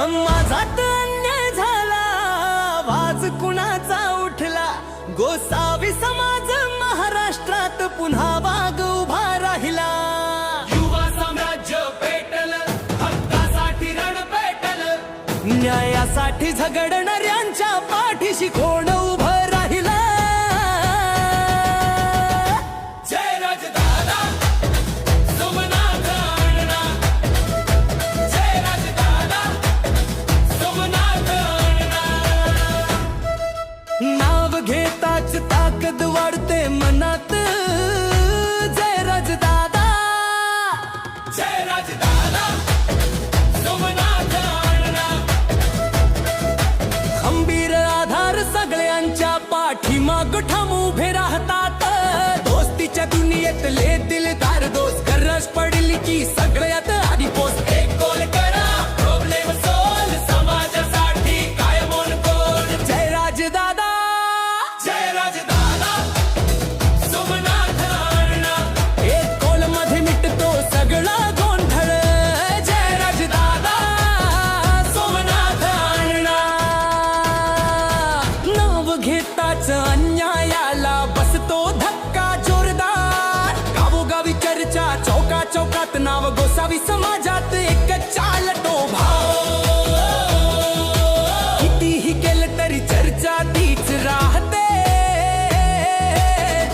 समाजात अन्याय झाला, आवाज कुणाचा उठला, गोसावी समाज महाराष्ट्रात पुन्हा वाघ उभा राहिला। युवा साम्राज्य पेटल, हक्कासाठी रण पेटल, न्यायासाठी झगडणाऱ्यांच्या पाठीशी कोण उभं राहिला। जय राजदादा सोमनाथ अण्णा, जय राजदादा सोमनाथ अण्णा। नाव घेताच ताकद वाढते मनात, जय राजदादा, जय राजदादा सोमनाथ अण्णा। खंबीर आधार सगळ्यांच्या पाठीमाग ठाम उभे राहतात। दोस्तीच्या दुनियेतले दिलदार दोस्त, गरज पडली की सगळ्यात आधी पोस्ट। एक गोल करा प्रॉब्लेम सॉल्व, समाजासाठी कायम ऑन कॉल। जय राजदादा, जय राजदादा सोमनाथ अण्णा। एक कोल मध्ये मिटतो सगळा गोंधळ, जय राजदादा सोमनाथ अण्णा। नाव घेताच अन्यायाला बसतो धक्का जोरदार। गावोगावी चर्चा, चौका चौकात नाव गोसावी समाजात एक चालतो भाव। कितीही केलं तरी चर्चा तीच राहते,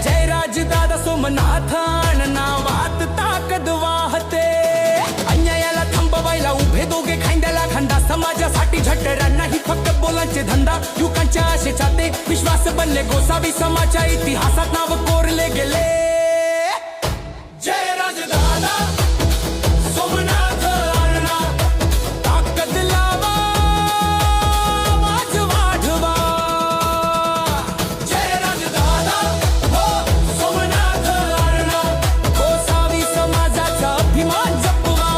जय राजदादा सोमनाथ अण्णा वात ताकद वाहते। अन्यायाला थांबवायला उभे दोघे खांद्याला खांदा, समाजासाठी झटणार नाही फक्त बोलांचे धंदा। युगांच्या आशेचा ते विश्वास बनले, गोसावी समाजाच्या इतिहासात नाव कोरले गेले। जय राजदादा सोमनाथ अण्णा। ताकद लावा, आवाज वाढवा, जय राजदादा हो सोमनाथ अण्णा। गोसावी समाजाचा अभिमान जपवा।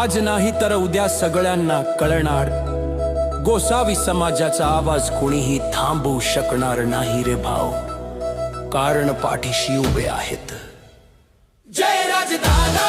आज नाही तर उद्या सगळ्यांना कळणार, गोसावी समाजाचा आवाज कोणीही थांबवू शकणार नाही रे भाऊ, कारण पाठीशी उभे आहेत जय राजदादा